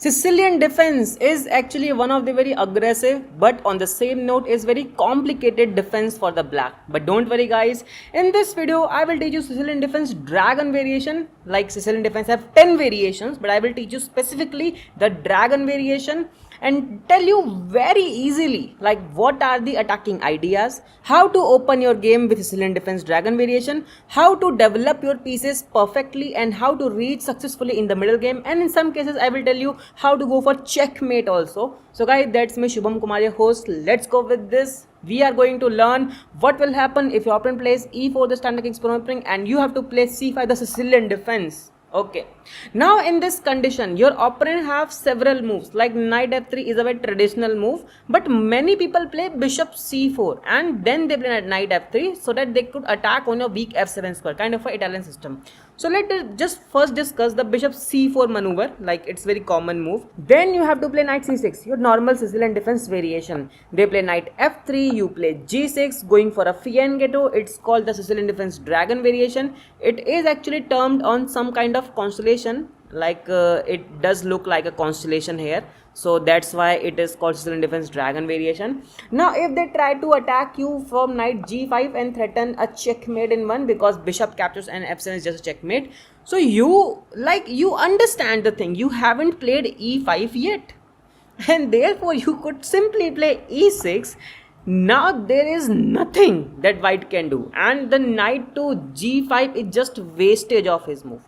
Sicilian defense is actually one of the very aggressive but on the same note is very complicated defense for the black. But don't worry guys, in this video I will teach you Sicilian defense dragon variation. Like Sicilian defense have 10 variations, but I will teach you specifically the dragon variation and tell you very easily like what are the attacking ideas, how to open your game with Sicilian defense dragon variation, how to develop your pieces perfectly and how to reach successfully in the middle game, and in some cases I will tell you how to go for checkmate also. So guys, that's me Shubham Kumar, your host. Let's go with this. We are going to learn what will happen if your opponent plays e4 the standard king's pawn opening and you have to play c5 the Sicilian defense. Okay, now in this condition your opponent have several moves like knight f3 is a very traditional move, but many people play bishop c4 and then they play knight f3 so that they could attack on your weak f7 square, kind of a Italian system. So let us just first discuss the bishop c4 maneuver, like it's very common move. Then you have to play knight c6, your normal Sicilian defense variation. They play knight f3, you play g6 going for a fianchetto. It's called the Sicilian defense dragon variation. It is actually termed on some kind of constellation, like it does look like a constellation here, so that's why it is called Sicilian defense dragon variation. Now if they try to attack you from knight g5 and threaten a checkmate in one, because bishop captures and f7 is just a checkmate, so you understand the thing, you haven't played e5 yet and therefore you could simply play e6. Now there is nothing that white can do, and the knight to g5 is just wastage of his move,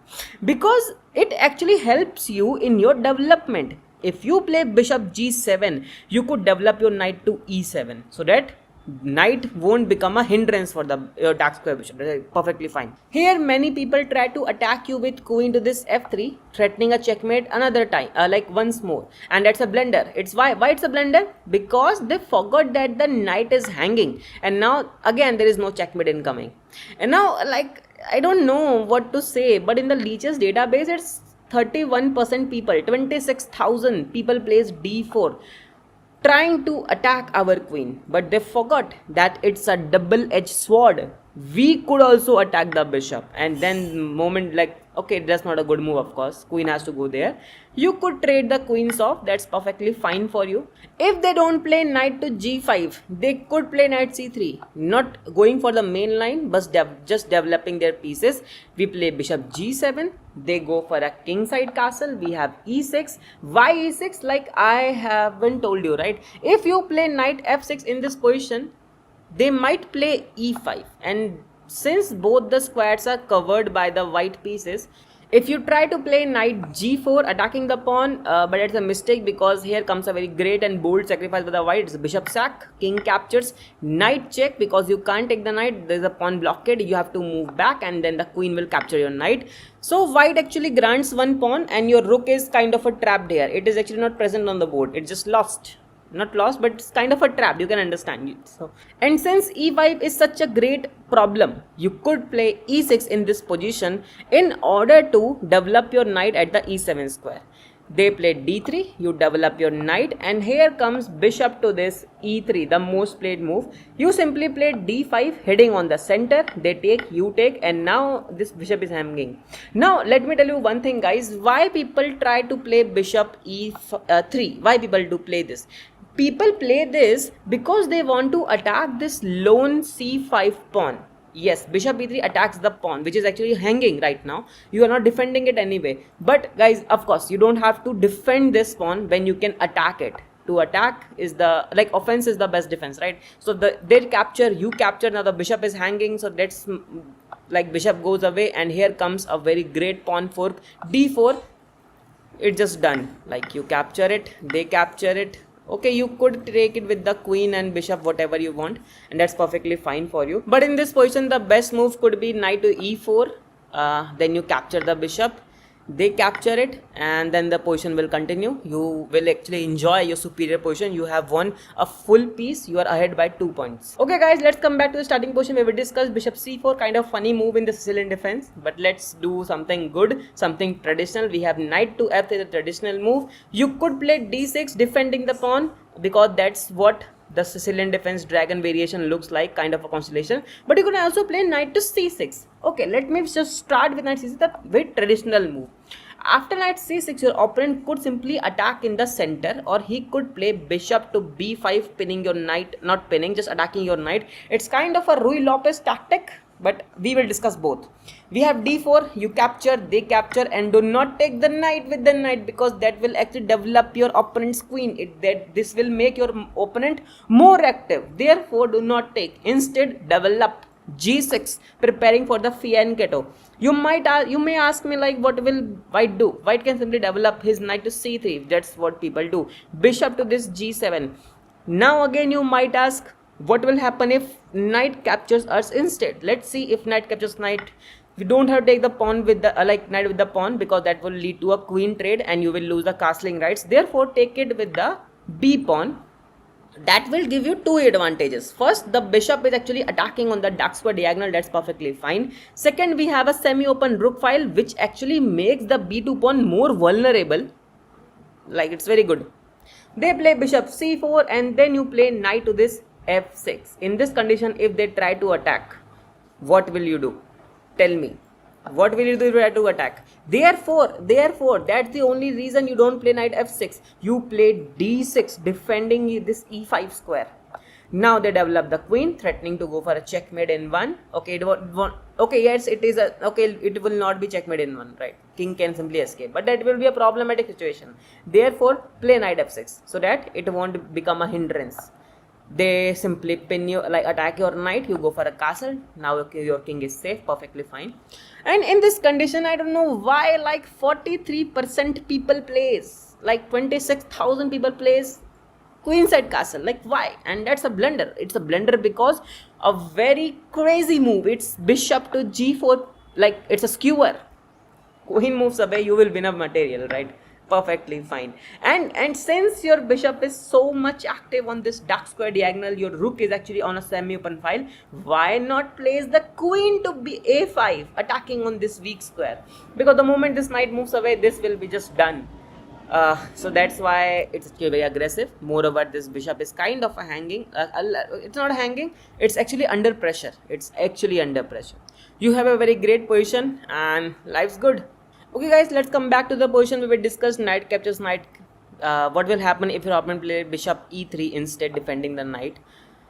because it actually helps you in your development. If you play bishop g7, you could develop your knight to e7 so that knight won't become a hindrance for the dark square bishop. That's perfectly fine. Here many people try to attack you with queen to this f3, threatening a checkmate another time, like once more, and that's a blunder. It's why it's a blunder, because they forgot that the knight is hanging and now again there is no checkmate incoming. And now, like, I don't know what to say, but in the Leech's database it's 31% people, 26,000 people plays d4 trying to attack our queen, but they forgot that it's a double-edged sword. We could also attack the bishop, and then moment like, okay, that's not a good move, of course, queen has to go there. You could trade the queens off, that's perfectly fine for you. If they don't play knight to g5, they could play knight c3, not going for the main line but just developing their pieces. We play bishop g7, they go for a kingside castle, we have e6. Why e6? Like I haven't told you, right? If you play knight f6 in this position, they might play e5, and since both the squares are covered by the white pieces, if you try to play knight g4 attacking the pawn, but it's a mistake, because here comes a very great and bold sacrifice by the white. It's a bishop sack, king captures, knight check, because you can't take the knight, there's a pawn blockade, you have to move back and then the queen will capture your knight. So white actually grants one pawn and your rook is kind of a trapped here. It is actually not present on the board, it's just lost. Not lost, but it's kind of a trap, you can understand it. So, and since e5 is such a great problem, you could play e6 in this position in order to develop your knight at the e7 square. They play d3, you develop your knight, and here comes bishop to this e3, the most played move. You simply play d5 heading on the center, they take, you take, and now this bishop is hanging. Now let me tell you one thing guys, why people try to play bishop e3, why people do play this. People play this because they want to attack this lone c5 pawn. Yes, bishop e3 attacks the pawn which is actually hanging right now. You are not defending it anyway. But guys, of course, you don't have to defend this pawn when you can attack it. To attack is the, like, offense is the best defense, right? So they capture, you capture, now the bishop is hanging, so that's like bishop goes away, and here comes a very great pawn fork, d4. It's just done. Like you capture it, they capture it. Okay, you could take it with the queen and bishop, whatever you want, and that's perfectly fine for you. But in this position, the best move could be knight to e4. Then you capture the bishop, they capture it, and then the position will continue. You will actually enjoy your superior position. You have won a full piece. You are ahead by 2 points. Okay guys, let's come back to the starting position where we discussed bishop c4, kind of funny move in the Sicilian defense, but let's do something good, something traditional. We have knight to f3, the traditional move. You could play d6 defending the pawn, because that's what the Sicilian defense dragon variation looks like, kind of a constellation. But you can also play knight to c6. Okay, let me just start with knight c6, the very traditional move. After knight c6, your opponent could simply attack in the center, or he could play bishop to b5, pinning your knight, not pinning, just attacking your knight. It's kind of a Rui Lopez tactic, but we will discuss both. We have d4, you capture, they capture, and do not take the knight with the knight, because that will actually develop your opponent's queen. This will make your opponent more active. Therefore, do not take. Instead, develop g6, preparing for the fianchetto. You may ask me, like, what will white do? White can simply develop his knight to c3. That's what people do. Bishop to this g7. Now again you might ask, what will happen if knight captures us instead? Let's see. If knight captures knight, you don't have to take the pawn with the knight with the pawn, because that will lead to a queen trade and you will lose the castling rights. Therefore, take it with the b pawn. That will give you two advantages. First, the bishop is actually attacking on the dark square diagonal. That's perfectly fine. Second, we have a semi-open rook file, which actually makes the b2 pawn more vulnerable. Like, it's very good. They play bishop c4, and then you play knight to this f6. In this condition, if they try to attack, what will you do? Tell me. What will you do if you try to attack? Therefore, that's the only reason you don't play knight f6. You play d6, defending this e5 square. Now they develop the queen, threatening to go for a checkmate in one. Okay, yes, it is it will not be checkmate in one, right? King can simply escape, but that will be a problematic situation. Therefore, play knight f6 so that it won't become a hindrance. They simply pin you, like attack your knight, you go for a castle. Now your king is safe, perfectly fine. And in this condition, I don't know why, like 43% people plays, like 26,000 people plays queenside castle. Like, why? And that's a blunder. It's a blunder because a very crazy move. It's bishop to g4, like it's a skewer. Queen moves away, you will win a material, right? Perfectly fine. And since your bishop is so much active on this dark square diagonal, your rook is actually on a semi-open file, why not place the queen to be a5, attacking on this weak square? Because the moment this knight moves away, this will be just done. So that's why it's actually very aggressive. Moreover, this bishop is kind of a hanging. It's not hanging, it's actually under pressure. You have a very great position and life's good. Okay guys, let's come back to the position where we discussed knight captures knight. What will happen if your opponent play bishop e3 instead, defending the knight?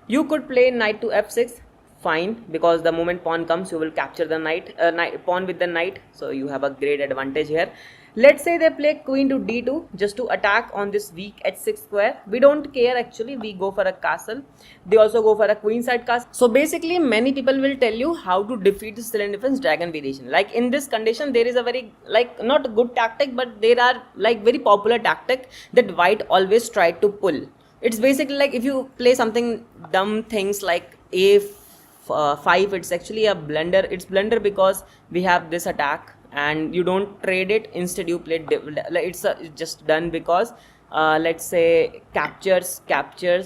You could play knight to f6, fine, because the moment pawn comes, you will capture the pawn with the knight. So you have a great advantage here. Let's say they play queen to d2 just to attack on this weak h6 square. We don't care actually, we go for a castle. They also go for a queenside castle. So basically, many people will tell you how to defeat the Sicilian defense dragon variation. Like in this condition, there is a very, like, not a good tactic, but there are like very popular tactic that white always try to pull. It's basically like if you play something dumb things like a5, it's actually a blunder. It's blunder because we have this attack and you don't trade it. Instead you play it's just done because let's say captures,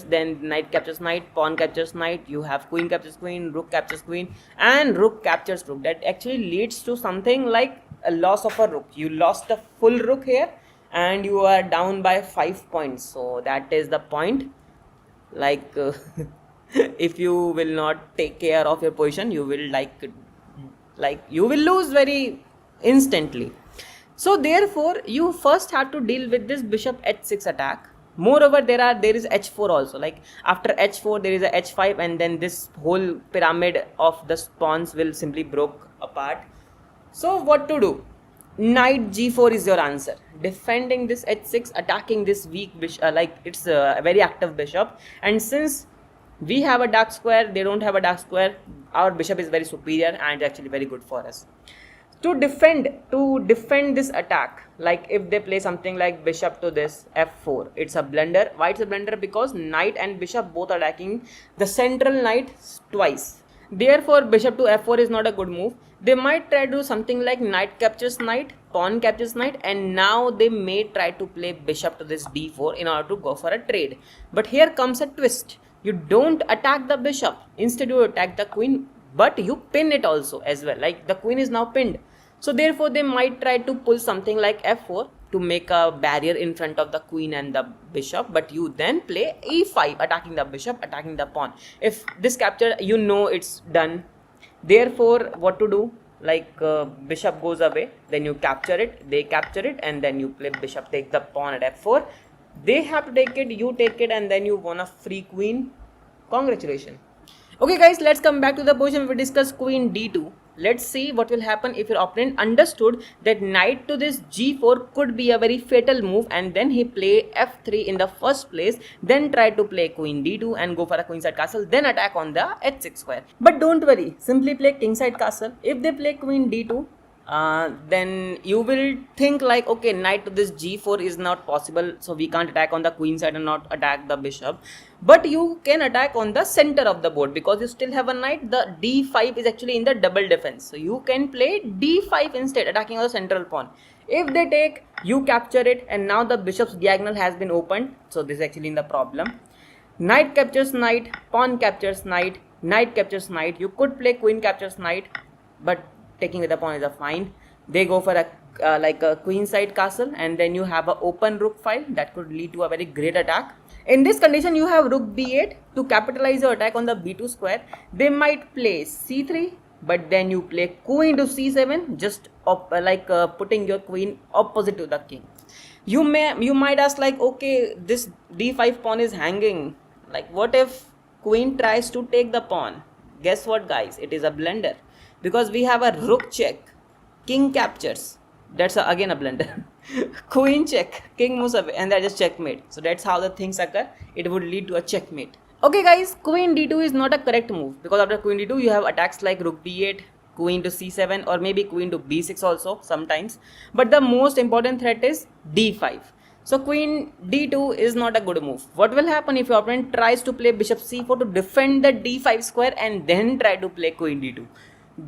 then knight captures knight, pawn captures knight, you have queen captures queen, rook captures queen, and rook captures rook. That actually leads to something like a loss of a rook. You lost a full rook here and you are down by 5 points. So that is the point. Like if you will not take care of your position, you will like you will lose very instantly. So therefore, you first have to deal with this bishop h6 attack. Moreover, there is h4 also. Like after h4, there is a h5, and then this whole pyramid of the pawns will simply broke apart. So what to do? Knight g4 is your answer. Defending this h6, attacking this weak bishop, like it's a very active bishop. And since we have a dark square, they don't have a dark square, our bishop is very superior and actually very good for us. To defend this attack, like if they play something like bishop to this f4, it's a blunder. Why it's a blunder? Because knight and bishop both are attacking the central knight twice. Therefore, bishop to f4 is not a good move. They might try to do something like knight captures knight, pawn captures knight, and now they may try to play bishop to this d4 in order to go for a trade. But here comes a twist. You don't attack the bishop. Instead, you attack the queen, but you pin it also as well. Like the queen is now pinned. So therefore, they might try to pull something like f4 to make a barrier in front of the queen and the bishop. But you then play e5, attacking the bishop, attacking the pawn. If this capture, you know it's done. Therefore, what to do? like bishop goes away, then you capture it, they capture it, and then you play bishop take the pawn at f4. They have to take it, you take it, and then you won a free queen. Congratulations. Okay guys, let's come back to the position we discussed queen d2. Let's see what will happen if your opponent understood that knight to this g4 could be a very fatal move, and then he play f3 in the first place, then try to play queen d2 and go for a queenside castle, then attack on the h6 square. But don't worry, simply play kingside castle. If they play queen d2, then you will think like, okay, knight to this g4 is not possible, so we can't attack on the queen side and not attack the bishop. But you can attack on the center of the board because you still have a knight. The d5 is actually in the double defense, so you can play d5 instead, attacking on the central pawn. If they take, you capture it, and now the bishop's diagonal has been opened, so this is actually in the problem. Knight captures knight, pawn captures knight, knight captures knight. You could play queen captures knight, but taking with the pawn is a fine. They go for a like a queenside castle, and then you have an open rook file that could lead to a very great attack. In this condition, you have rook b8 to capitalize your attack on the b2 square. They might play c3, but then you play queen to c7, just putting your queen opposite to the king. You might ask like, okay, this d5 pawn is hanging. Like, what if queen tries to take the pawn? Guess what, guys? It is a blunder, because we have a rook check, king captures. That's again a blunder. Queen check, king moves away, and that is checkmate. So that's how the things occur. It would lead to a checkmate. Okay guys, queen d2 is not a correct move, because after queen d2 you have attacks like rook b8, queen to c7, or maybe queen to b6 also sometimes. But the most important threat is d5. So queen d2 is not a good move. What will happen if your opponent tries to play bishop c4 to defend the d5 square and then try to play queen d2?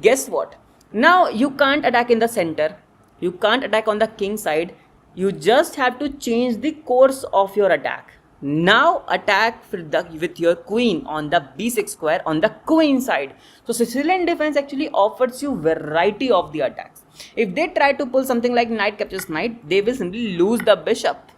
Guess what? Now you can't attack in the center, you can't attack on the king side, you just have to change the course of your attack. Now attack with your queen on the b6 square on the queen side. So Sicilian defense actually offers you variety of the attacks. If they try to pull something like knight captures knight, they will simply lose the bishop.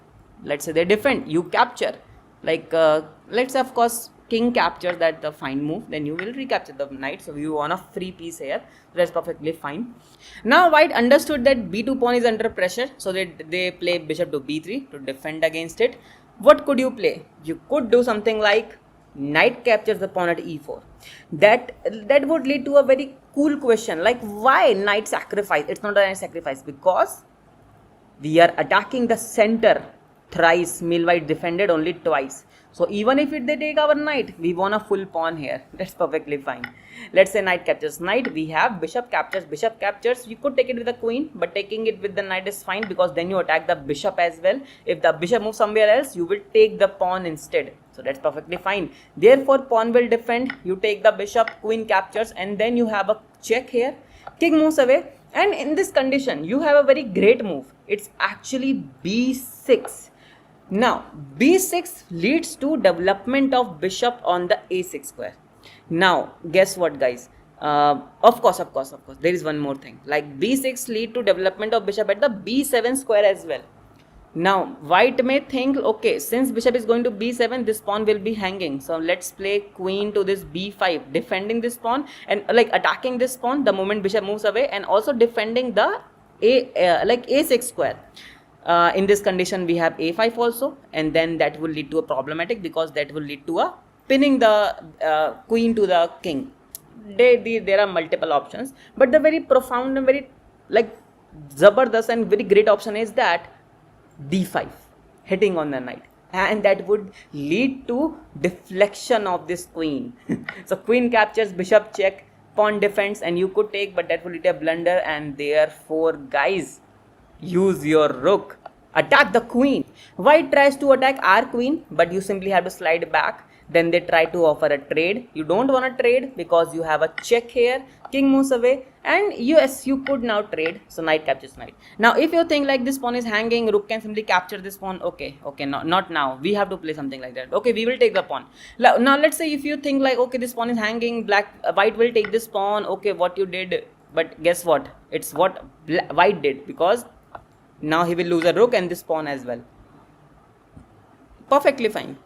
Let's say they defend, you capture. Like let's say of course king captures, that the fine move, then you will recapture the knight, so you want a free piece here. That's perfectly fine. Now white understood that b2 pawn is under pressure, so they play bishop to b3 to defend against it. What could you play? You could do something like knight captures the pawn at e4. That would lead to a very cool question, like why knight sacrifice? It's not a knight sacrifice because we are attacking the center thrice, meanwhile white defended only twice. So even if they take our knight, we want a full pawn here. That's perfectly fine. Let's say knight captures knight. We have bishop captures, bishop captures. You could take it with the queen, but taking it with the knight is fine because then you attack the bishop as well. If the bishop moves somewhere else, you will take the pawn instead. So that's perfectly fine. Therefore, pawn will defend. You take the bishop, queen captures, and then you have a check here. King moves away. And in this condition, you have a very great move. It's actually b6. Now, b6 leads to development of bishop on the a6 square. Now, guess what, guys? Of course, there is one more thing. Like b6 lead to development of bishop at the b7 square as well. Now, white may think, okay, since bishop is going to b7, this pawn will be hanging. So, let's play queen to this b5, defending this pawn and like attacking this pawn the moment bishop moves away, and also defending the a6 square. In this condition we have a5 also, and then that will lead to a problematic because that will lead to a pinning the queen to the king. There are multiple options, but the very profound and very like zabardast and very great option is that d5 hitting on the knight, and that would lead to deflection of this queen. So queen captures, bishop check, pawn defense, and you could take, but that will lead to a blunder, and therefore guys, use your rook, attack the queen. White tries to attack our queen, but you simply have to slide back. Then they try to offer a trade. You don't want to trade because you have a check here. King moves away, and yes, you could now trade. So knight captures knight. Now if you think like this pawn is hanging, rook can simply capture this pawn. Okay, not now. We have to play something like that. Okay, we will take the pawn. Now let's say if you think like, okay, this pawn is hanging, white will take this pawn. Okay, what you did, but guess what? It's what white did, because now he will lose a rook and this pawn as well. Perfectly fine.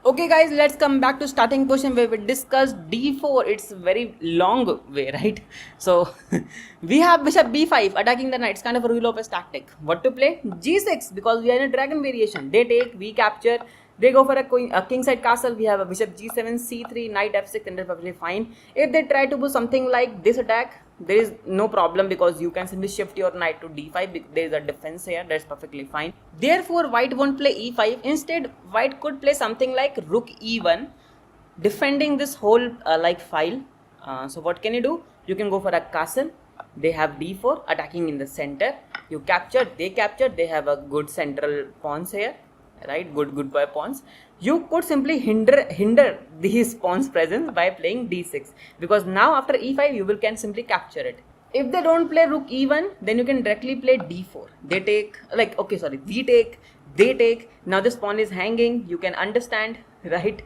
Okay guys, let's come back to starting position where we discussed d4. It's very long way, right? So we have bishop b5 attacking the knight. It's kind of a Ruy Lopez tactic. What to play? g6, because we are in a dragon variation. They take, we capture. They go for a king side castle. We have a bishop g7, c3, knight f6, and that's perfectly fine. If they try to do something like this attack, there is no problem because you can simply shift your knight to d5. There is a defense here. That's perfectly fine. Therefore, white won't play e5. Instead, white could play something like rook e1, defending this whole file. So what can you do? You can go for a castle. They have d4 attacking in the center. You capture, they capture. They have a good central pawns here, right? Good boy pawns. You could simply hinder these pawns presence by playing d6, because now after e5 you can simply capture it. If they don't play rook e1, then you can directly play d4. They take, we take, they take. Now this pawn is hanging. You can understand, right?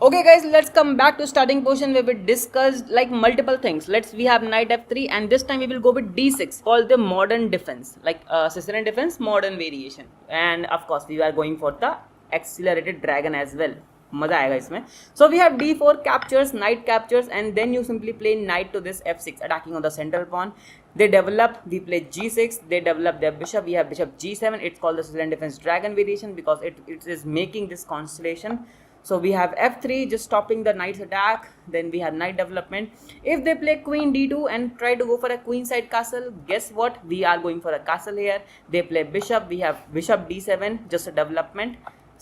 Okay guys, let's come back to starting position where we discussed like multiple things. We have knight f3, and this time we will go with d6, called the modern defense, like Sicilian defense modern variation. And of course we are going for the accelerated dragon as well. मजा आएगा इसमें. So we have d4 captures, knight captures, and then you simply play knight to this f6, attacking on the central pawn. They develop, we play g6, they develop their bishop, we have bishop g7. It's called the Sicilian defense dragon variation because it is making this constellation. So we have f3, just stopping the knight's attack. Then we have knight development. If they play queen d2 and try to go for a queen side castle, guess what? We are going for a castle here. They play bishop, we have bishop d7, just a development.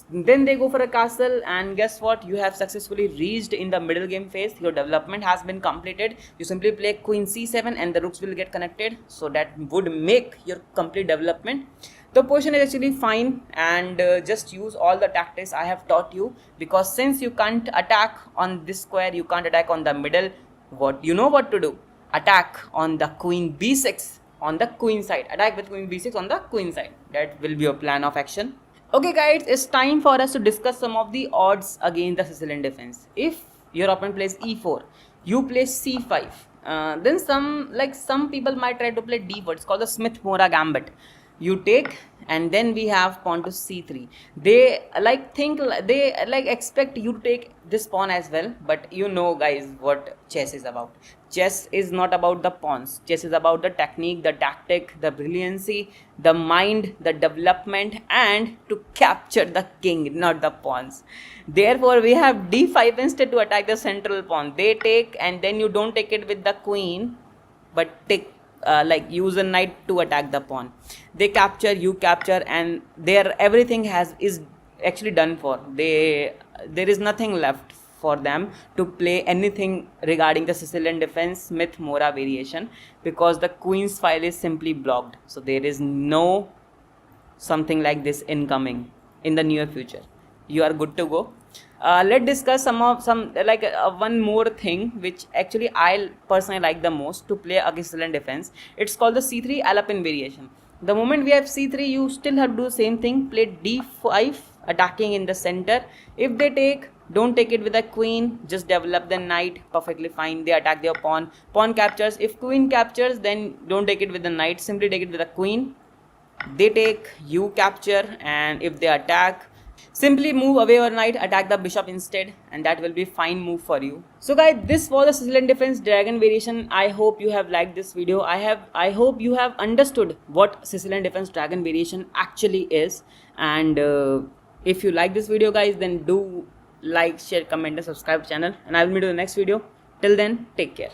Then they go for a castle, and guess what? You have successfully reached in the middle game phase. Your development has been completed. You simply play queen c7 and the rooks will get connected. So that would make your complete development. The position is actually fine, and just use all the tactics I have taught you, because since you can't attack on this square, you can't attack on the middle. What you know what to do? Attack on the queen b6 on the queen side. Attack with queen b6 on the queen side. That will be your plan of action. Okay guys, it's time for us to discuss some of the odds against the Sicilian defense. If your opponent plays e4, you play c5, then some people might try to play d4. It's called the Smith-Morra gambit. You take, and then we have pawn to c3. They expect you to take this pawn as well, but you know guys what chess is about. Chess is not about the pawns. Chess is about the technique, the tactic, the brilliancy, the mind, the development, and to capture the king, not the pawns. Therefore, we have d5 instead to attack the central pawn. They take, and then you don't take it with the queen, but take use a knight to attack the pawn. They capture, you capture, and everything is actually done for. There is nothing left for them to play anything regarding the Sicilian defense Smith-Morra variation, because the queen's file is simply blocked. So there is no something like this incoming in the near future. You are good to go. Let's discuss one more thing which actually I personally like the most to play against Sicilian defense. It's called the c3 Alapin variation. The moment we have c3, you still have to do the same thing. Play d5, attacking in the center. If they take, don't take it with a queen, just develop the knight, perfectly fine. They attack their pawn. Pawn captures. If queen captures, then don't take it with the knight, simply take it with a queen. They take, you capture, and if they attack, simply move away your knight, attack the bishop instead, and that will be fine move for you. So guys, this was the Sicilian defense dragon variation. I hope you have liked this video. I hope you have understood what Sicilian defense dragon variation actually is. And if you like this video guys, then do like, share, comment and subscribe channel, and I will meet you in the next video. Till then, take care.